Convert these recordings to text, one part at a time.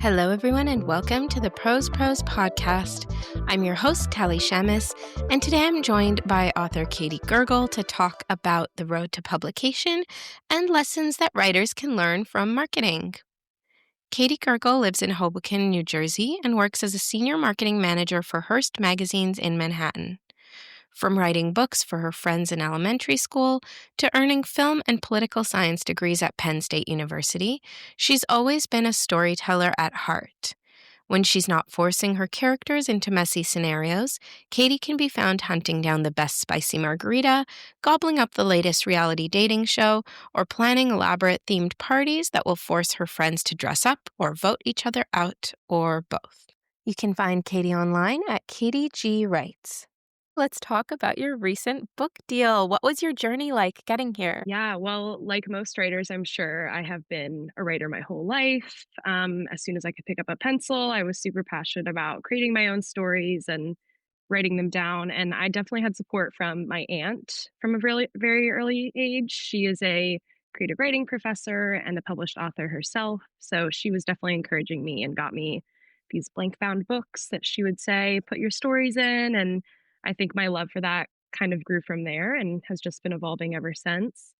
Hello, everyone, and welcome to the Prose podcast. I'm your host, Callie Shamus, and today I'm joined by author Katie Gergel to talk about the road to publication and lessons that writers can learn from marketing. Katie Gergel lives in Hoboken, New Jersey, and works as a senior marketing manager for Hearst Magazines in Manhattan. From writing books for her friends in elementary school to earning film and political science degrees at Penn State University, she's always been a storyteller at heart. When she's not forcing her characters into messy scenarios, Katie can be found hunting down the best spicy margarita, gobbling up the latest reality dating show, or planning elaborate themed parties that will force her friends to dress up or vote each other out, or both. You can find Katie online at Katie G. Writes. Let's talk about your recent book deal. What was your journey like getting here? Yeah, well, like most writers, I'm sure I have been a writer my whole life. As soon as I could pick up a pencil, I was super passionate about creating my own stories and writing them down. And I definitely had support from my aunt from a really very early age. She is a creative writing professor and a published author herself. So she was definitely encouraging me and got me these blank bound books that she would say, put your stories in. And I think my love for that kind of grew from there and has just been evolving ever since.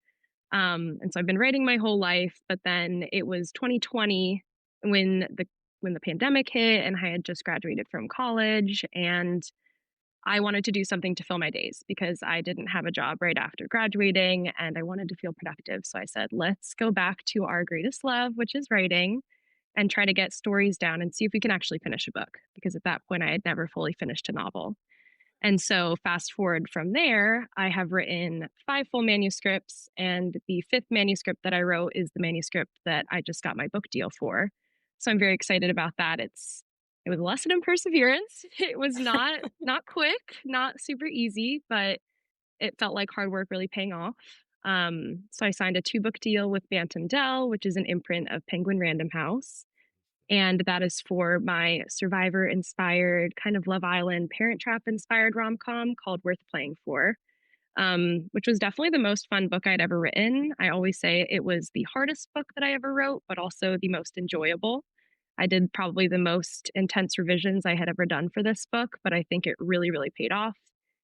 And so I've been writing my whole life, but then it was 2020 when the pandemic hit and I had just graduated from college and I wanted to do something to fill my days because I didn't have a job right after graduating and I wanted to feel productive. So I said, let's go back to our greatest love, which is writing, and try to get stories down and see if we can actually finish a book. Because at that point, I had never fully finished a novel. And so, fast forward from there, I have written 5 full manuscripts, and the 5th manuscript that I wrote is the manuscript that I just got my book deal for. So I'm very excited about that. It was a lesson in perseverance. It was not quick, not super easy, but it felt like hard work really paying off. So I signed a 2-book deal with Bantam Dell, which is an imprint of Penguin Random House. And that is for my survivor inspired, kind of Love Island, Parent Trap inspired rom com called Worth Playing For, which was definitely the most fun book I'd ever written. I always say it was the hardest book that I ever wrote, but also the most enjoyable. I did probably the most intense revisions I had ever done for this book, but I think it really, really paid off.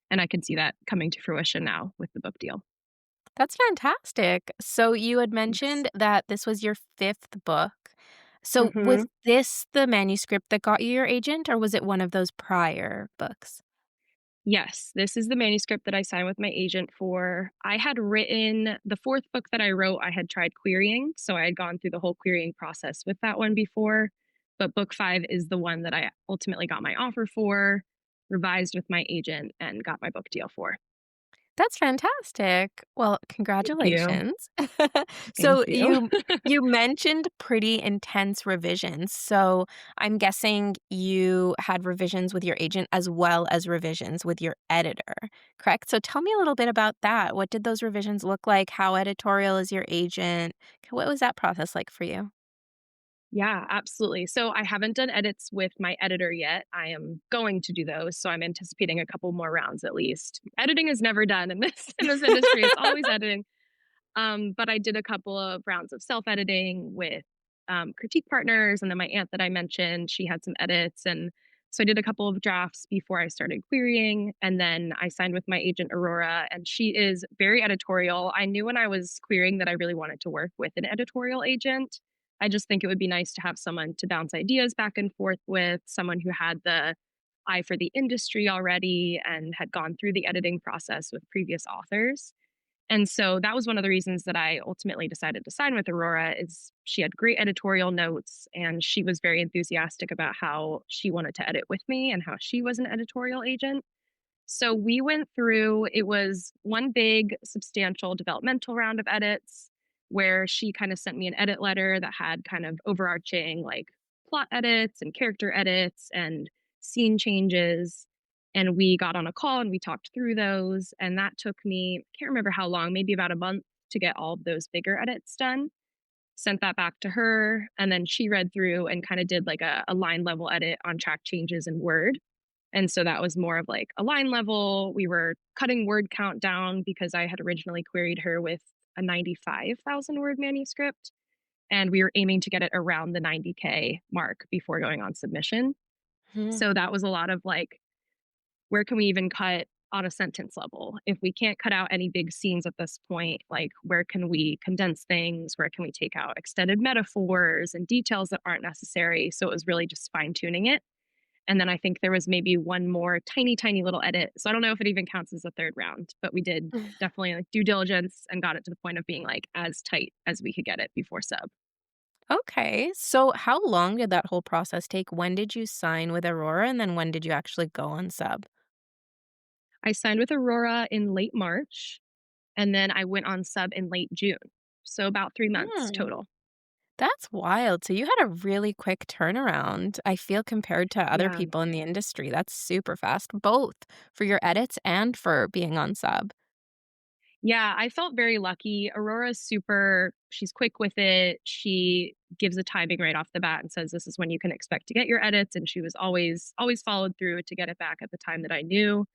And I can see that coming to fruition now with the book deal. That's fantastic. So you had Thanks. mentioned that this was your 5th book. So was Mhm. this the manuscript that got you your agent, or was it one of those prior books? Yes, this is the manuscript that I signed with my agent for. I had written the 4th book that I wrote, I had tried querying, so I had gone through the whole querying process with that one before, but book 5 is the one that I ultimately got my offer for, revised with my agent, and got my book deal for. That's fantastic. Well, Thank you. congratulations. Thank So you. you mentioned pretty intense revisions. So I'm guessing you had revisions with your agent as well as revisions with your editor, correct? So tell me a little bit about that. What did those revisions look like? How editorial is your agent? What was that process like for you? Yeah, absolutely. So I haven't done edits with my editor yet. I am going to do those, so I'm anticipating a couple more rounds at least. Editing is never done in this industry. It's always editing. But I did a couple of rounds of self-editing with critique partners, and then my aunt that I mentioned, she had some edits, and so I did a couple of drafts before I started querying, and then I signed with my agent Aurora, and she is very editorial. I knew when I was querying that I really wanted to work with an editorial agent. I just think it would be nice to have someone to bounce ideas back and forth with, someone who had the eye for the industry already and had gone through the editing process with previous authors. And so that was one of the reasons that I ultimately decided to sign with Aurora is she had great editorial notes and she was very enthusiastic about how she wanted to edit with me and how she was an editorial agent. So we went through it was one big substantial developmental round of edits where she kind of sent me an edit letter that had kind of overarching like plot edits and character edits and scene changes, and we got on a call and we talked through those. And that took me, I can't remember how long, maybe about a month to get all of those bigger edits done. Sent that back to her. And then she read through and kind of did like a line level edit on track changes in Word. And so that was more of like a line level. We were cutting word count down because I had originally queried her with a 95,000 word manuscript. and we were aiming to get it around the 90K mark before going on submission. Mhm. So that was a lot of like, where can we even cut on a sentence level? If we can't cut out any big scenes at this point, like where can we condense things? Where can we take out extended metaphors and details that aren't necessary? So it was really just fine tuning it. And then I think there was maybe one more tiny, tiny little edit. So I don't know if it even counts as a third round, but we did definitely like due diligence and got it to the point of being like as tight as we could get it before sub. Okay. So how long did that whole process take? When did you sign with Aurora and then when did you actually go on sub? I signed with Aurora in late March, and then I went on sub in late June. So about 3 months Hmm. total. That's wild. So you had a really quick turnaround. I feel compared to other Yeah. people in the industry, that's super fast, both for your edits and for being on sub. Yeah, I felt very lucky. Aurora's super, she's quick with it. She gives a timing right off the bat and says this is when you can expect to get your edits, and she was always followed through to get it back at the time that I knew.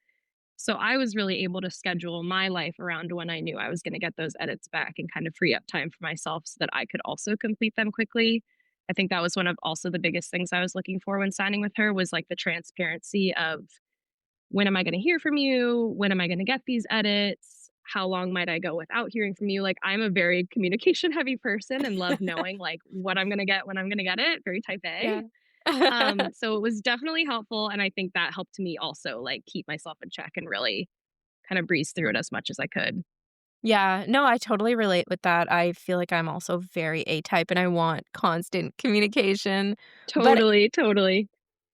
So I was really able to schedule my life around when I knew I was going to get those edits back and kind of free up time for myself so that I could also complete them quickly. I think that was one of also the biggest things I was looking for when signing with her was like the transparency of when am I going to hear from you? When am I going to get these edits? How long might I go without hearing from you? Like I'm a very communication heavy person and love knowing like what I'm going to get when I'm going to get it, very type A. Yeah. So it was definitely helpful and I think that helped me also like keep myself in check and really kind of breeze through it as much as I could. Yeah, no, I totally relate with that. I feel like I'm also very A-type and I want constant communication. But Totally, totally.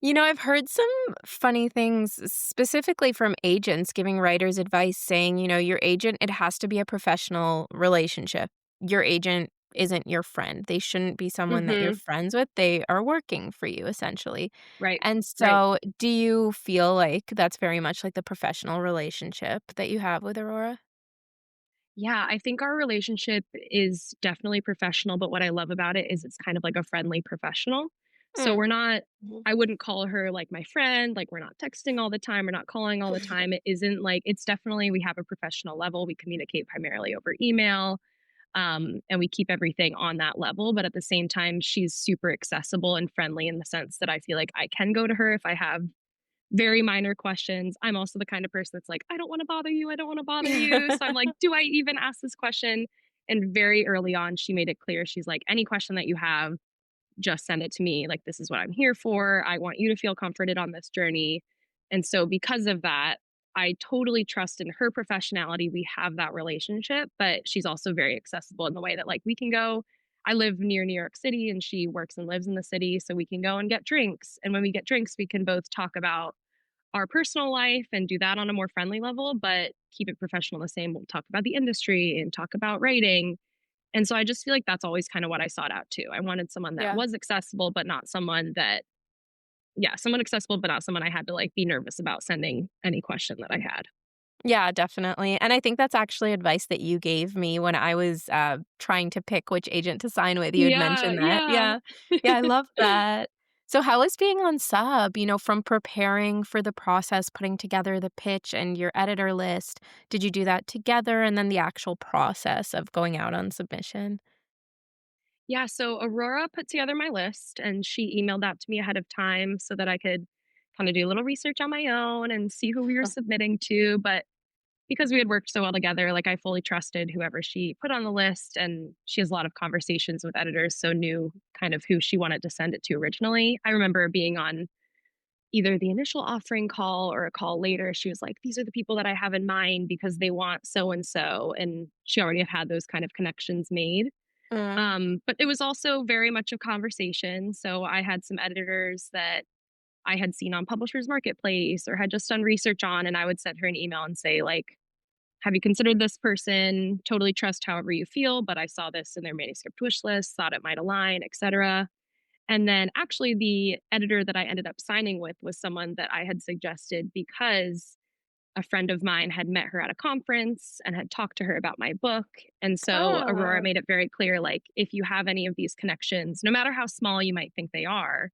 I've heard some funny things specifically from agents giving writers advice saying, your agent, it has to be a professional relationship. Your agent isn't your friend. They shouldn't be someone that you're Mhm. friends with. They are working for you, essentially. Right. And Right. so, do you feel like that's very much like the professional relationship that you have with Aurora? Yeah, I think our relationship is definitely professional, but what I love about it is it's kind of like a friendly professional. So Mm. we're not Mhm. I wouldn't call her like my friend, like we're not texting all the time, we're not calling all the time. It isn't like it's definitely we have a professional level. We communicate primarily over email. And we keep everything on that level. But at the same time, she's super accessible and friendly in the sense that I feel like I can go to her if I have very minor questions. I'm also the kind of person that's like, I don't want to bother you. I don't want to bother you. So I'm like, do I even ask this question? And very early on, she made it clear. She's like, any question that you have, just send it to me. Like, this is what I'm here for. I want you to feel comforted on this journey. And so, because of that, I totally trust in her professionality. We have that relationship, but she's also very accessible in the way that, like, we can go. I live near New York City and she works and lives in the city. So we can go and get drinks. And when we get drinks, we can both talk about our personal life and do that on a more friendly level, but keep it professional the same. We'll talk about the industry and talk about writing. And so I just feel like that's always kind of what I sought out too. I wanted someone that Yeah. was accessible, but not someone that, yeah, someone accessible, but not someone I had to like be nervous about sending any question that I had. Yeah, definitely. And I think that's actually advice that you gave me when I was trying to pick which agent to sign with. You had Yeah, mentioned that. yeah. Yeah. Yeah, I love that. So, how is being on sub, from preparing for the process, putting together the pitch and your editor list? Did you do that together? And then the actual process of going out on submission? Yeah, so Aurora put together my list and she emailed that to me ahead of time so that I could kind of do a little research on my own and see who we were submitting to. But because we had worked so well together, like I fully trusted whoever she put on the list. And she has a lot of conversations with editors, so knew kind of who she wanted to send it to originally. I remember being on either the initial offering call or a call later. She was like, these are the people that I have in mind because they want so and so. And she already had those kind of connections made. Mm. But it was also very much a conversation. So I had some editors that I had seen on Publishers Marketplace or had just done research on, and I would send her an email and say, like, have you considered this person? Totally trust however you feel, but I saw this in their manuscript wish list, thought it might align, etc. And then actually the editor that I ended up signing with was someone that I had suggested because a friend of mine had met her at a conference and had talked to her about my book. And so Aurora Oh, made it very clear like, if you have any of these connections, no matter how small you might think they are,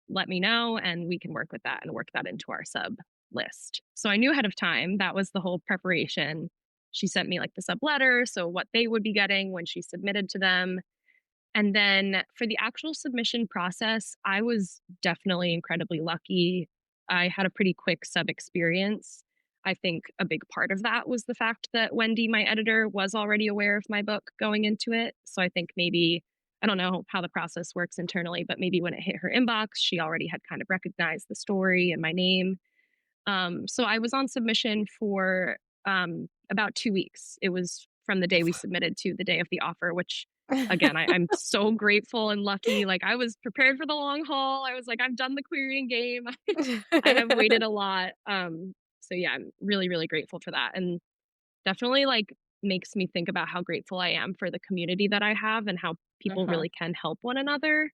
let me know and we can work with that and work that into our sub list. So I knew ahead of time. That was the whole preparation. She sent me like the sub letter, so what they would be getting when she submitted to them. And then for the actual submission process, I was definitely incredibly lucky. I had a pretty quick sub experience. I think a big part of that was the fact that Wendy, my editor, was already aware of my book going into it. So I think maybe, I don't know how the process works internally, but maybe when it hit her inbox, she already had kind of recognized the story and my name. So I was on submission for about 2 weeks. It was from the day we submitted to the day of the offer, which again, I'm so grateful and lucky. Like I was prepared for the long haul. I was like, I've done the querying game. I have waited a lot. So yeah, I'm really, really grateful for that. And definitely like makes me think about how grateful I am for the community that I have and how people Uh-huh. really can help one another.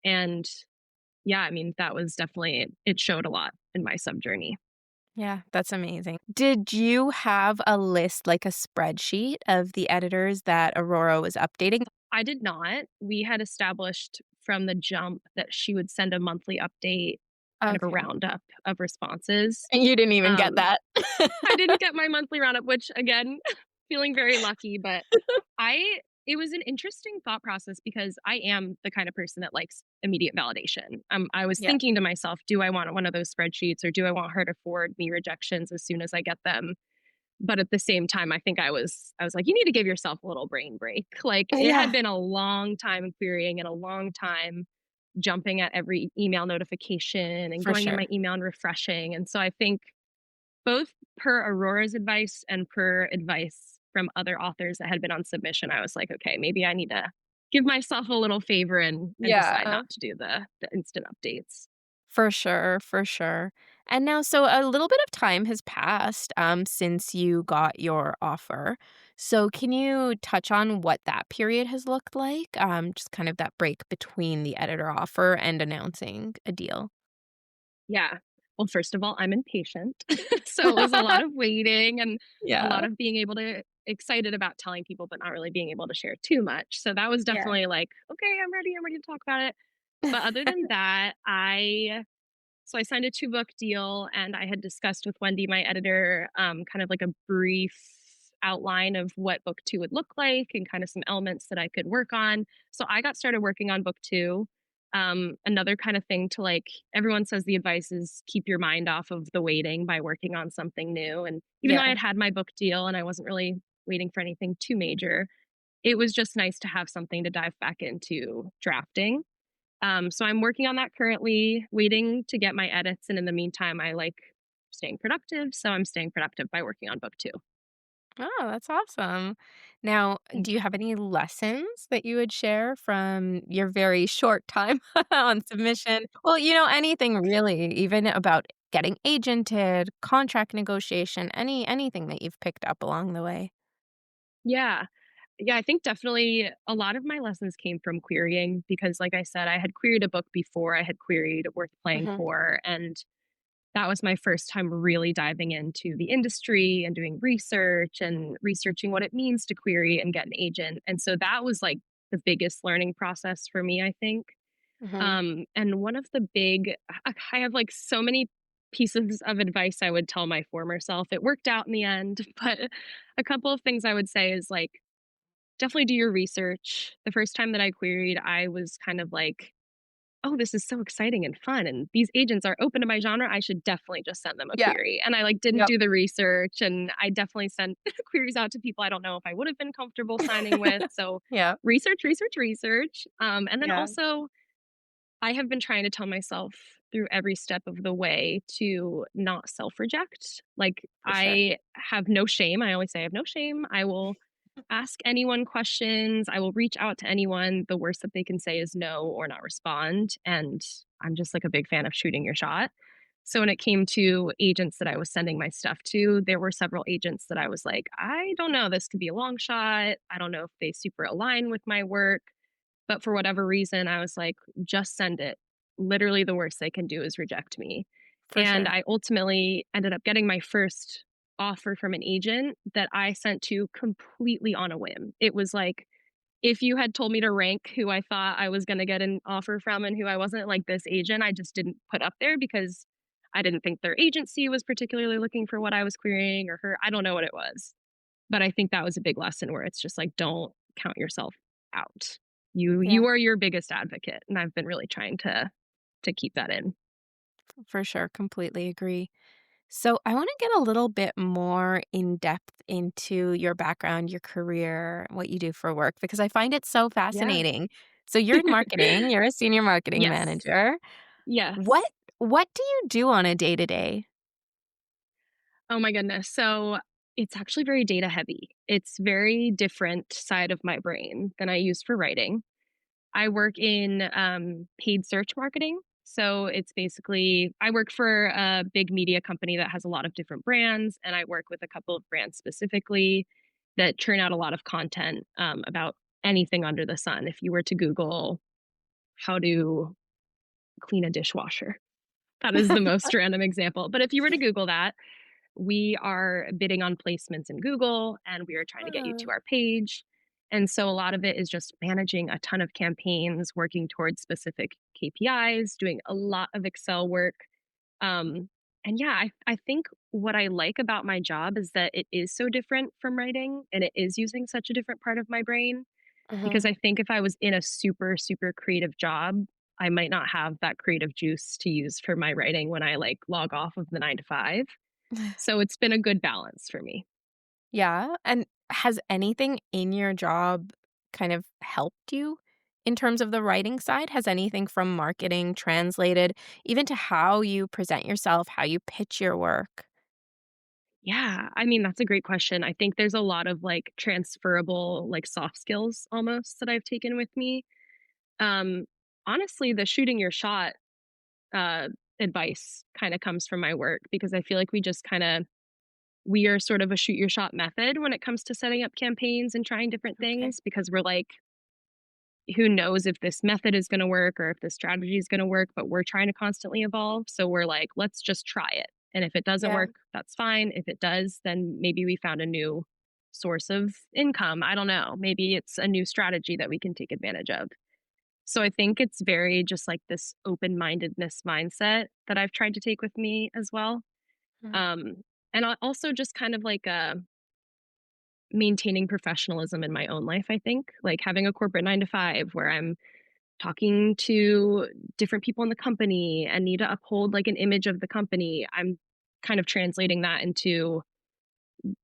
And yeah, I mean, that was definitely, it showed a lot in my sub journey. Yeah, that's amazing. Did you have a list, like a spreadsheet of the editors that Aurora was updating? I did not. We had established from the jump that she would send a monthly update, kind of a Okay. roundup of responses. And you didn't even get Um, that? I didn't get my monthly roundup, which again, feeling very lucky, but I it was an interesting thought process because I am the kind of person that likes immediate validation. I was Yeah. thinking to myself, do I want one of those spreadsheets or do I want her to forward me rejections as soon as I get them? But at the same time, I was like, "You need to give yourself a little brain break." Like, it had Yeah, been a long time querying and a long time jumping at every email notification and for going in sure. my email and refreshing, and so I think both per Aurora's advice and per advice from other authors that had been on submission, I was like, "Okay, maybe I need to give myself a little favor and decide Yeah. not to do the instant updates." For sure, for sure. And now, so a little bit of time has passed since you got your offer. So, can you touch on what that period has looked like? Just kind of that break between the editor offer and announcing a deal. Yeah. Well, first of all, I'm impatient. So it was a lot of waiting and a Yeah. lot of being able to excited about telling people, but not really being able to share too much. So that was Yeah. definitely like, okay, I'm ready to talk about it. But other than that, I signed a 2 book deal and I had discussed with Wendy, my editor, kind of like a brief outline of what book 2 would look like and kind of some elements that I could work on. So I got started working on book 2. Another kind of thing to like, everyone says the advice is keep your mind off of the waiting by working on something new. And even though I Yeah, had my book deal and I wasn't really waiting for anything too major, it was just nice to have something to dive back into drafting. So I'm working on that currently, waiting to get my edits. And in the meantime, I like staying productive. So I'm staying productive by working on book 2. oh, that's awesome. Now, do you have any lessons that you would share from your very short time on submission? Well, anything really, even about getting agented, contract negotiation, anything that you've picked up along the way. Yeah. Yeah, I think definitely a lot of my lessons came from querying because, like I said, I had queried a book before I had queried Worth Playing Mhm. For. And that was my first time really diving into the industry and doing research and researching what it means to query and get an agent. And so that was like the biggest learning process for me, I think. Mhm. And one of the big, I have like so many pieces of advice I would tell my former self. It worked out in the end, but a couple of things I would say is like, definitely do your research. The first time that I queried, I was kind of like, oh, this is so exciting and fun. And these agents are open to my genre. I should definitely just send them a Yeah. query. And I like didn't Yep. do the research. And I definitely sent queries out to people I don't know if I would have been comfortable signing with. So Yeah. research, research, research. And then Yeah, also I have been trying to tell myself through every step of the way to not self reject. Like, for sure. I have no shame. I always say I have no shame. I will ask anyone questions. I will reach out to anyone. The worst that they can say is no or not respond. And I'm just like a big fan of shooting your shot. So when it came to agents that I was sending my stuff to, there were several agents that I was like, I don't know, this could be a long shot. I don't know if they super align with my work. But for whatever reason, I was like, just send it. Literally, the worst they can do is reject me. For And sure. I ultimately ended up getting my first offer from an agent that I sent to completely on a whim. It was like, if you had told me to rank who I thought I was going to get an offer from and who I wasn't, like this agent, I just didn't put up there because I didn't think their agency was particularly looking for what I was querying or her. I don't know what it was. But I think that was a big lesson where it's just like, don't count yourself out. You Yeah, are your biggest advocate, and I've been really trying to keep that in. for sure. Completely agree. So, I want to get a little bit more in depth into your background, your career, what you do for work, because I find it so Yeah. fascinating. So, you're in marketing, you're a senior marketing Yes. manager. What Yes. what do you do on a day-to-day? Oh my goodness. So it's actually very data heavy. It's very different side of my brain than I use for writing. I work in paid search marketing. So it's basically, I work for a big media company that has a lot of different brands, and I work with a couple of brands specifically that churn out a lot of content about anything under the sun. If you were to Google how to clean a dishwasher, that is the most random example. But if you were to Google that, we are bidding on placements in Google and we are trying to get you Uh, to our page. And so a lot of it is just managing a ton of campaigns, working towards specific KPIs, doing a lot of Excel work. And yeah, I think what I like about my job is that it is so different from writing and it is using such a different part of my brain. uh-huh. Because I think if I was in a super, super creative job, I might not have that creative juice to use for my writing when I like log off of the 9 to 5. So it's been a good balance for me. Yeah, and has anything in your job kind of helped you in terms of the writing side? Has anything from marketing translated even to how you present yourself, how you pitch your work? Yeah, I mean, that's a great question. I think there's a lot of like transferable, like soft skills almost that I've taken with me. Um, Honestly, the shooting your shot uh, advice kind of comes from my work because I feel like we are sort of a shoot your shot method when it comes to setting up campaigns and trying different Okay. things because we're like, who knows if this method is going to work or if this strategy is going to work, but we're trying to constantly evolve. So we're like, let's just try it. And if it doesn't Yeah. work, that's fine. If it does, then maybe we found a new source of income. I don't know. Maybe it's a new strategy that we can take advantage of. So I think it's very just like this open mindedness mindset that I've tried to take with me as well. Mm. Um, and also just kind of like maintaining professionalism in my own life, I think, like having a corporate 9 to 5 where I'm talking to different people in the company and need to uphold like an image of the company. I'm kind of translating that into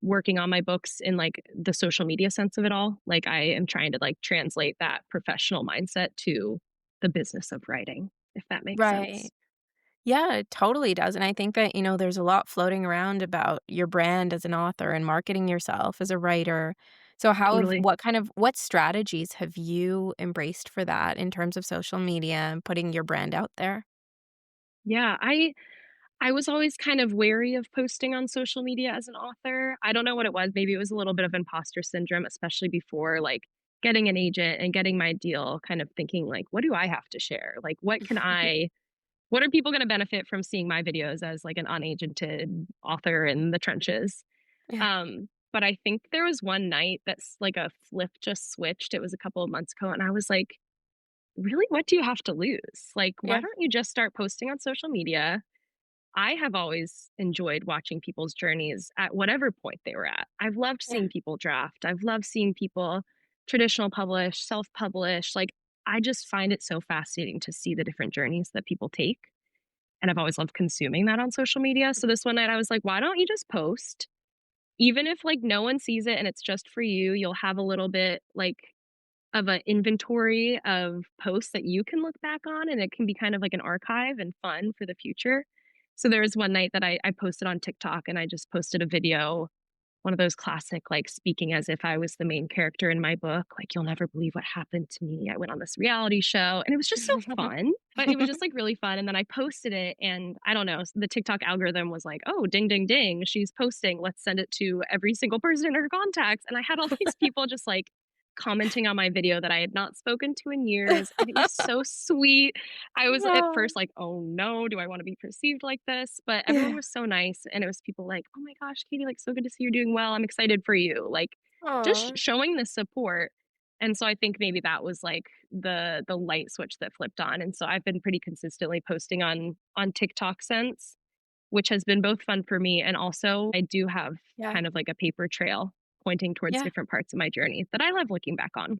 working on my books in like the social media sense of it all. Like I am trying to like translate that professional mindset to the business of writing, if that makes sense. Right. Yeah, it totally does, and I think that, there's a lot floating around about your brand as an author and marketing yourself as a writer. So Totally. what strategies have you embraced for that in terms of social media and putting your brand out there? Yeah, I was always kind of wary of posting on social media as an author. I don't know what it was. Maybe it was a little bit of imposter syndrome, especially before like getting an agent and getting my deal, kind of thinking like, what do I have to share? Like, what are people going to benefit from seeing my videos as like an unagented author in the trenches? Yeah, But I think there was one night that's like a flip just switched. It was a couple of months ago. And I was like, really, what do you have to lose? Like, why yeah, don't you just start posting on social media? I have always enjoyed watching people's journeys at whatever point they were at. I've loved yeah. seeing people draft. I've loved seeing people traditional publish, self publish. Like, I just find it so fascinating to see the different journeys that people take. And I've always loved consuming that on social media. So this one night I was like, why don't you just post? Even if like no one sees it and it's just for you, you'll have a little bit like of an inventory of posts that you can look back on, and it can be kind of like an archive and fun for the future. So there was one night that I posted on TikTok and I just posted a video, one of those classic, like speaking as if I was the main character in my book, like, you'll never believe what happened to me. I went on this reality show and it was just so fun. But it was just like really fun. And then I posted it, and I don't know, the TikTok algorithm was like, oh, ding, ding, ding, she's posting. Let's send it to every single person in her contacts. And I had all these people just like commenting on my video that I had not spoken to in years. And it was so sweet. I was at Yeah. first like, oh no, do I want to be perceived like this? But everyone Yeah. was so nice. And it was people like, oh my gosh, Katie, like, so good to see you're doing well. I'm excited for you. Like, just Aw. showing the support. And so I think maybe that was like the light switch that flipped on. And so I've been pretty consistently posting on TikTok since, which has been both fun for me, and also I do have Yeah. kind of like a paper trail pointing towards Yeah. different parts of my journey that I love looking back on.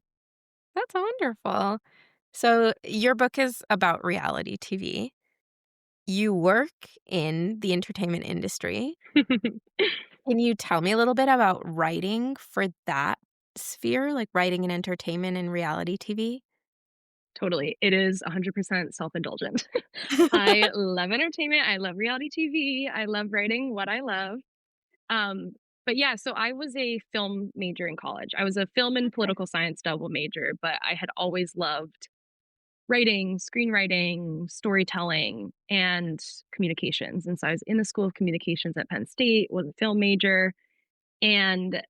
That's wonderful. So your book is about reality TV. You work in the entertainment industry. Can you tell me a little bit about writing for that sphere, like writing in entertainment and reality TV? Totally. It is 100% self-indulgent. I love entertainment, I love reality TV, I love writing what I love. Um, but yeah, so I was a film major in college. I was a film and Okay. political science double major, but I had always loved writing, screenwriting, storytelling, and communications. And so I was in the School of Communications at Penn State, was a film major, and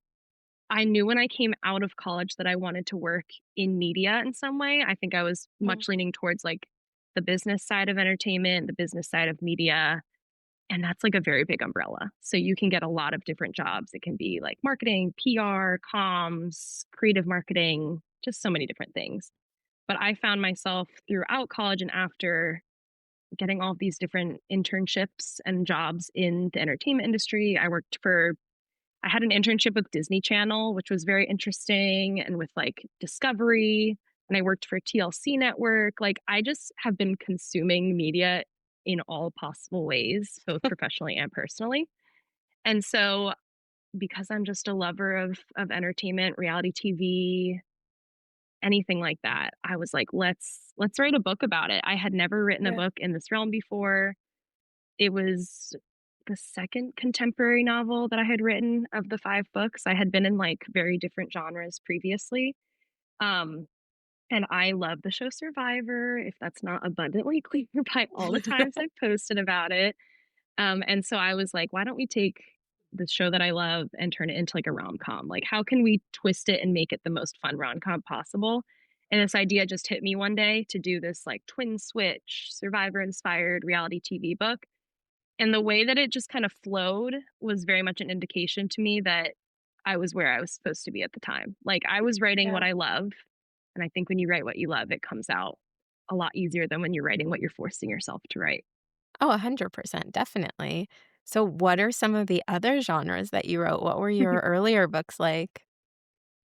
I knew when I came out of college that I wanted to work in media in some way. I think I was Mhm. much leaning towards like the business side of entertainment, the business side of media, and that's like a very big umbrella. So you can get a lot of different jobs. It can be like marketing, PR, comms, creative marketing, just so many different things. But I found myself throughout college and after getting all of these different internships and jobs in the entertainment industry. I had an internship with Disney Channel, which was very interesting, and with like Discovery, and I worked for TLC Network. Like, I just have been consuming media in all possible ways, both professionally and personally. And so, because I'm just a lover of entertainment, reality TV, anything like that, I was like, let's write a book about it. I had never written a Yeah. book in this realm before. It was the second contemporary novel that I had written of the 5 books. I had been in, like, very different genres previously, um, and I love the show Survivor, if that's not abundantly clear by all the times I've posted about it, and so I was like, "Why don't we take the show that I love and turn it into, like, a rom-com? Like, how can we twist it and make it the most fun rom-com possible?" And this idea just hit me one day to do this, like, twin switch, Survivor-inspired reality TV book, and the way that it just kind of flowed was very much an indication to me that I was where I was supposed to be at the time. Like, I was writing Yeah. what I love, and I think when you write what you love, it comes out a lot easier than when you're writing what you're forcing yourself to write. Oh, 100%, definitely. So what are some of the other genres that you wrote? What were your earlier books like?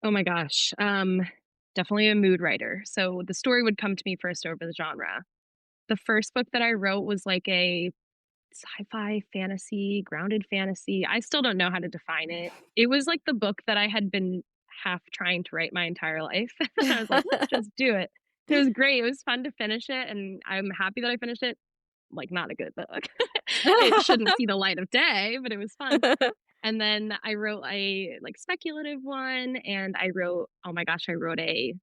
Oh my gosh, definitely a mood writer. So the story would come to me first over the genre. The first book that I wrote was like a sci-fi fantasy, grounded fantasy. I still don't know how to define it. It was like the book that I had been half trying to write my entire life. I was like, let's just do it. It was great. It was fun to finish it, and I'm happy that I finished it. Like, not a good book. It shouldn't see the light of day, but it was fun. And then I wrote a like speculative one, and oh my gosh, I wrote a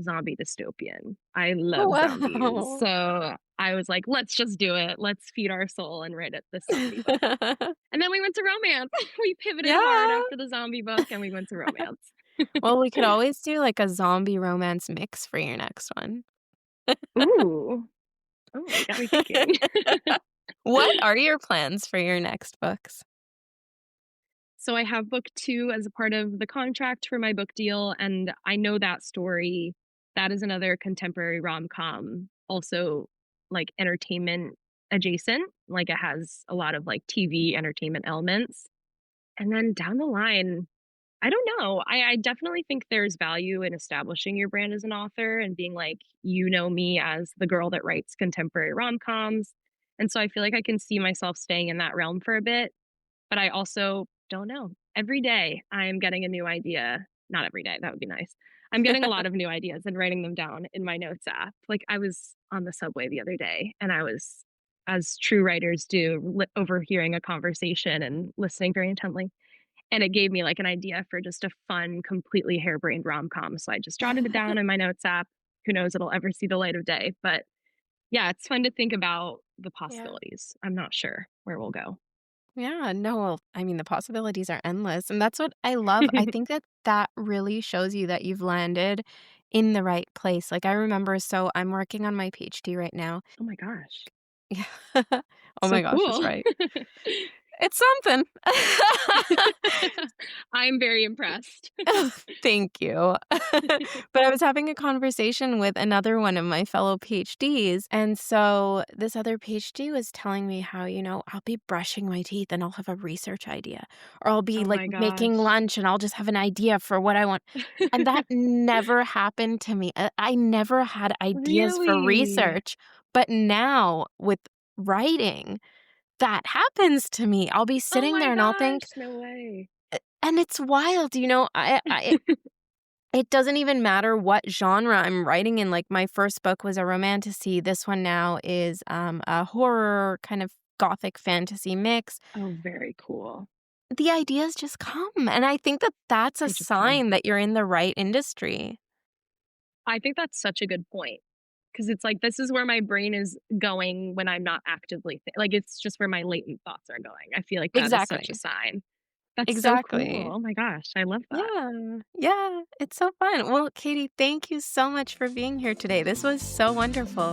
zombie dystopian. I Oh, love zombies. wow. So I was like, let's just do it. Let's feed our soul and write it this zombie book. And then we went to romance. We pivoted hard Yeah. after the zombie book and we went to romance. Well, we could always do, like, a zombie romance mix for your next one. Ooh. Oh, you got me thinking. What are your plans for your next books? So I have book 2 as a part of the contract for my book deal, and I know that story. That is another contemporary rom-com, also, like, entertainment adjacent, like, it has a lot of, like, TV entertainment elements. And then down the line, I don't know, I definitely think there's value in establishing your brand as an author and being like, "You know me as the girl that writes contemporary rom-coms," and so I feel like I can see myself staying in that realm for a bit. But I also don't know. Every day I am getting a new idea. Not every day, that would be nice. I'm getting a lot of new ideas and writing them down in my notes app. Like, I was on the subway the other day and I was, as true writers do, overhearing a conversation and listening very intently. And it gave me like an idea for just a fun, completely harebrained rom com. So I just jotted it down in my notes app. Who knows it'll ever see the light of day. But yeah, it's fun to think about the Yeah. possibilities. I'm not sure where we'll go. Yeah, no, well, I mean, the possibilities are endless, and that's what I love. I think that that really shows you that you've landed in the right place. Like, I remember I'm working on my PhD right now. Oh my gosh. Yeah. Oh So my gosh, that's cool. right. It's something. I'm very impressed. Thank you. But I was having a conversation with another one of my fellow PhDs. And so this other PhD was telling me how, I'll be brushing my teeth and I'll have a research idea. Or I'll be Oh like my making gosh. lunch and I'll just have an idea for what I want. And that never happened to me. I never had ideas for Really? research. But now with writing, that happens to me. I'll be Oh sitting my there and I'll think, gosh, no way. and it's wild, it doesn't even matter what genre I'm writing in. Like my first book was a romantasy. This one now is a horror kind of gothic fantasy mix. Oh, very cool. The ideas just come, and I think that that's a They just come. sign that you're in the right industry. I think that's such a good point because it's like this is where my brain is going when I'm not actively like it's just where my latent thoughts are going. I feel like that is such a Exactly. sign. That's so cool. Exactly. Oh my gosh, I love that. Yeah. Yeah. It's so fun. Well, Katie, thank you so much for being here today. This was so wonderful.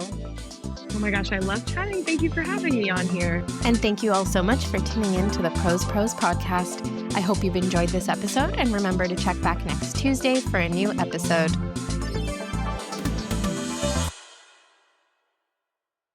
Oh my gosh, I love chatting. Thank you for having me on here. And thank you all so much for tuning in to the Pros podcast. I hope you've enjoyed this episode, and remember to check back next Tuesday for a new episode.